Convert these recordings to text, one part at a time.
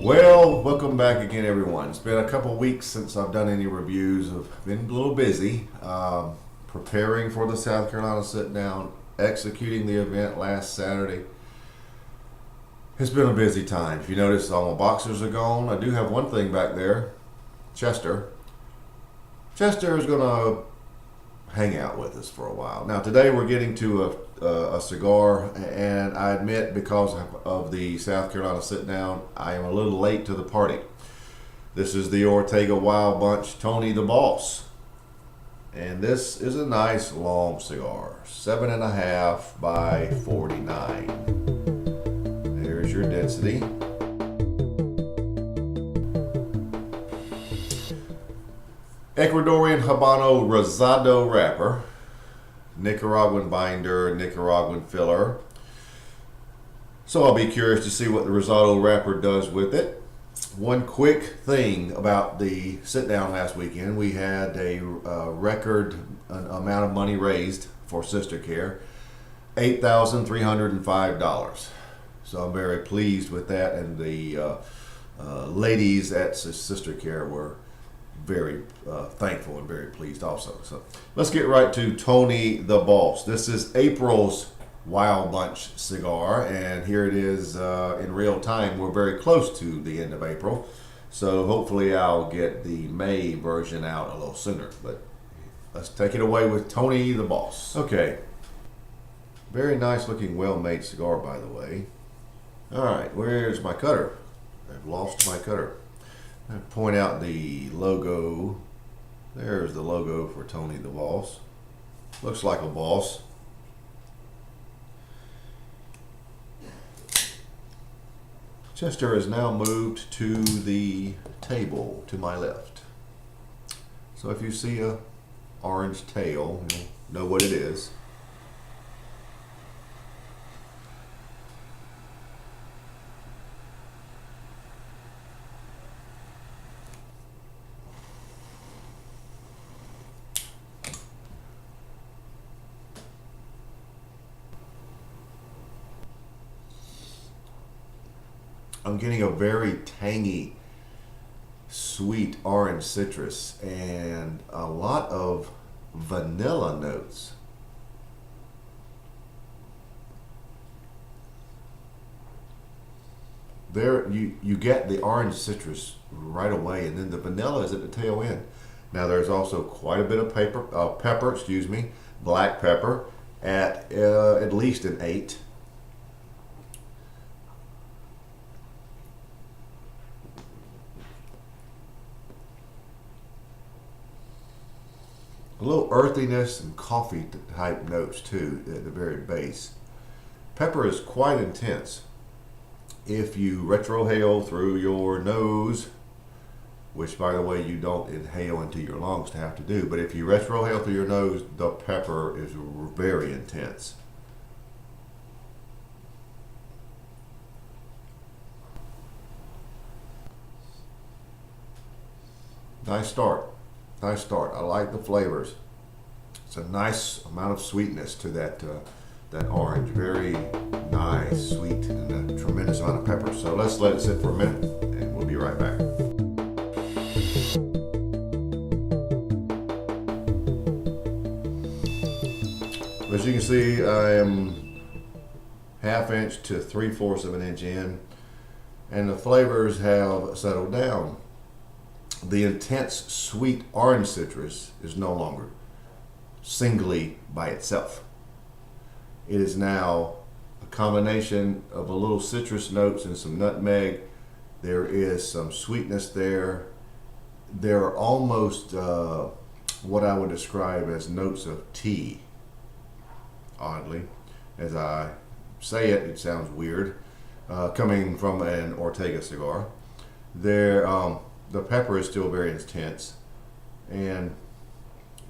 Well, welcome back again, everyone. It's been a couple weeks since I've done any reviews. I've been a little busy preparing for the South Carolina sit-down, executing the event last Saturday. It's been a busy time. If you notice, all my boxers are gone. I do have one thing back there, Chester. Chester is going to hang out with us for a while. Now, today we're getting to a cigar, and I admit, because of the South Carolina sit-down, I am a little late to the party. This is the Ortega Wild Bunch Tony the Boss, and this is a nice long cigar, 7.5 by 49. There's your density. Ecuadorian Habano Rosado wrapper, Nicaraguan binder, Nicaraguan filler. So I'll be curious to see what the Rosado wrapper does with it. One quick thing about the sit-down last weekend, we had a record amount of money raised for Sister Care, $8,305. So I'm very pleased with that, and the ladies at Sister Care were very thankful and very pleased also. So let's get right to Tony the Boss. This is April's Wild Bunch cigar, and here it is in real time. We're very close to the end of April, so hopefully I'll get the May version out a little sooner. But let's take it away with Tony the Boss. Okay, very nice looking, well-made cigar, by the way. All right, where's my cutter? I've lost my cutter. I point out the logo. There's the logo for Tony the Boss. Looks like a boss. Chester has now moved to the table to my left. So if you see a orange tail, you'll know what it is. I'm getting a very tangy, sweet orange citrus and a lot of vanilla notes. There, you get the orange citrus right away, and then the vanilla is at the tail end. Now there's also quite a bit of pepper, black pepper at least an 8. A little earthiness and coffee type notes too at the very base. Pepper is quite intense. If you retrohale through your nose, which by the way you don't inhale into your lungs to have to do, but if you retrohale through your nose, the pepper is very intense. Nice start. Nice start. I like the flavors. It's a nice amount of sweetness to that orange. Very nice, sweet, and a tremendous amount of pepper. So let's let it sit for a minute, and we'll be right back. As you can see, I am 1/2 inch to 3/4 of an inch in, and the flavors have settled down. The intense sweet orange citrus is no longer singly by itself. It is now a combination of a little citrus notes and some nutmeg. There is some sweetness there. There are almost what I would describe as notes of tea. Oddly, as I say it, it sounds weird, coming from an Ortega cigar. The pepper is still very intense, and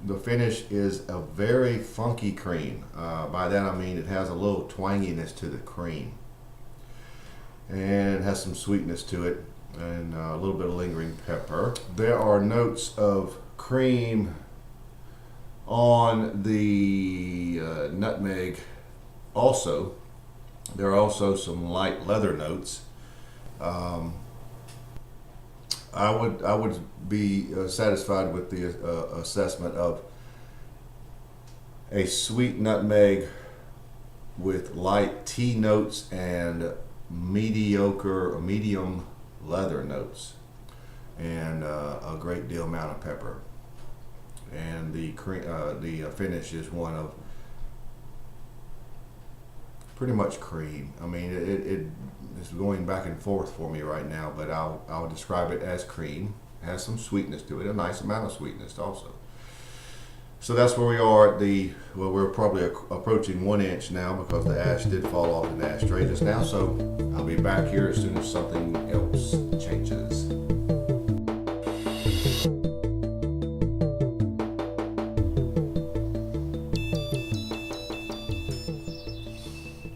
the finish is a very funky cream. By that I mean it has a little twanginess to the cream, and it has some sweetness to it. and a little bit of lingering pepper. There are notes of cream on the nutmeg also. There are also some light leather notes. I would be satisfied with the assessment of a sweet nutmeg with light tea notes and medium leather notes, and a great deal amount of pepper. And the finish is one of pretty much cream. I mean, it's going back and forth for me right now, but I'll describe it as cream. It has some sweetness to it, a nice amount of sweetness also. So that's where we are at well, we're probably approaching 1 inch now because the ash did fall off in the ashtray just now. So I'll be back here as soon as something else changes.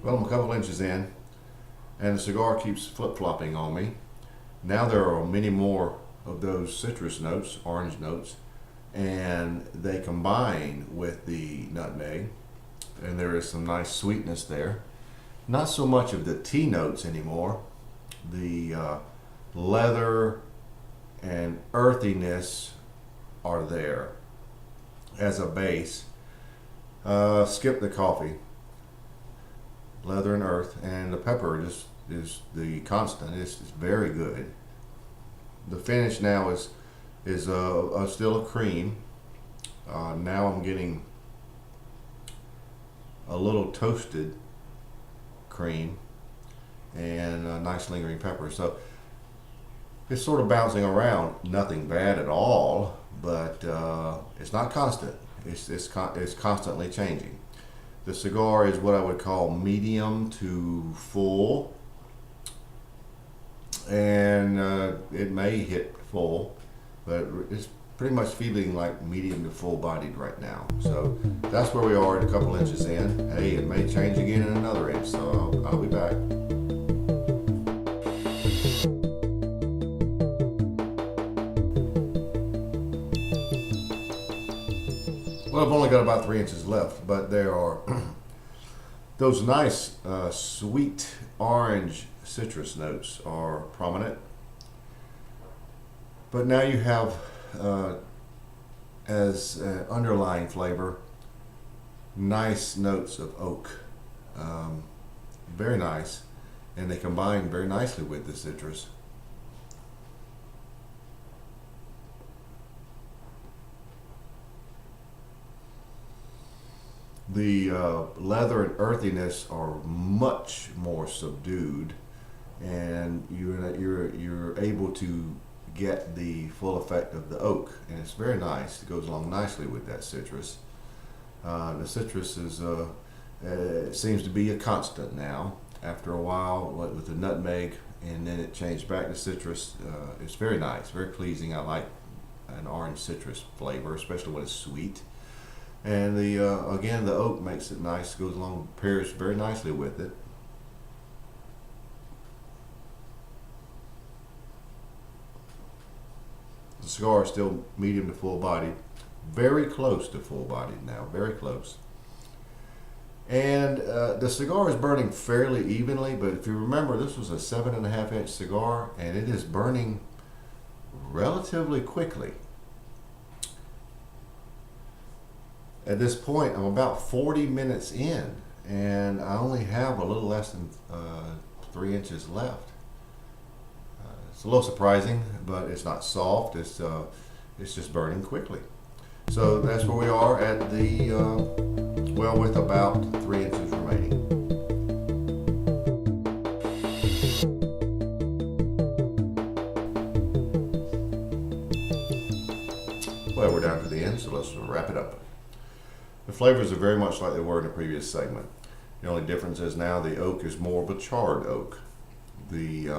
Well, I'm a couple inches in, and the cigar keeps flip-flopping on me. Now there are many more of those citrus notes, orange notes, and they combine with the nutmeg, and there is some nice sweetness there. Not so much of the tea notes anymore. The leather and earthiness are there as a base. Skip the coffee. Leather and earth, and the pepper just is the constant. It's very good. The finish now is still a cream. Now I'm getting a little toasted cream and a nice lingering pepper. So it's sort of bouncing around. Nothing bad at all, but it's not constant. It's constantly changing. The cigar is what I would call medium to full, and it may hit full, but it's pretty much feeling like medium to full bodied right now. So that's where we are at a couple inches in. Hey, it may change again in another inch, so I'll be back. Well, I've only got about 3 inches left, but there are those nice sweet orange citrus notes are prominent. But now you have as underlying flavor nice notes of oak. Very nice, and they combine very nicely with the citrus. The leather and earthiness are much more subdued, and you're able to get the full effect of the oak, and it's very nice. It goes along nicely with that citrus. The citrus is it seems to be a constant now. After a while, with the nutmeg, and then it changed back to citrus. It's very nice, very pleasing. I like an orange citrus flavor, especially when it's sweet. And again, the oak makes it nice, goes along, pairs very nicely with it. The cigar is still medium to full bodied, very close to full bodied now, very close. And the cigar is burning fairly evenly, but if you remember, this was a 7.5 inch cigar, and it is burning relatively quickly. At this point, I'm about 40 minutes in, and I only have a little less than 3 inches left. It's a little surprising, but it's not soft. It's just burning quickly. So that's where we are at the well, with about 3 inches remaining. Well, we're down to the end, so let's wrap it up. The flavors are very much like they were in the previous segment. The only difference is now the oak is more of a charred oak. The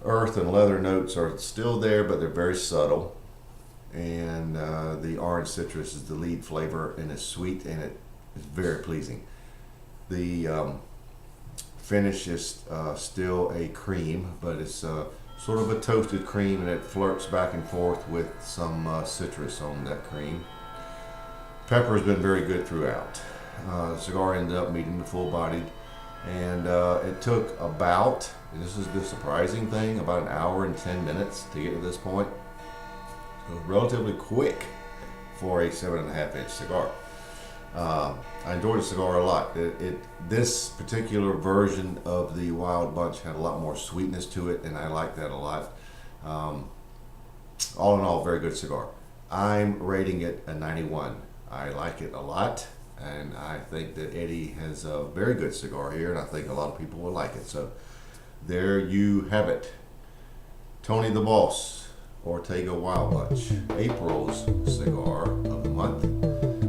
earth and leather notes are still there, but they're very subtle. And the orange citrus is the lead flavor, and it's sweet, and it is very pleasing. The finish is still a cream, but it's sort of a toasted cream, and it flirts back and forth with some citrus on that cream. Pepper has been very good throughout. The cigar ended up medium to full bodied, and it took about, and this is the surprising thing, about an hour and 10 minutes to get to this point. It was relatively quick for a 7.5-inch cigar. I enjoyed the cigar a lot. This particular version of the Wild Bunch had a lot more sweetness to it, and I like that a lot. All in all, very good cigar. I'm rating it a 91. I like it a lot, and I think that Eddie has a very good cigar here, and I think a lot of people will like it. So there you have it. Tony the Boss, Ortega Wild Bunch, April's cigar of the month.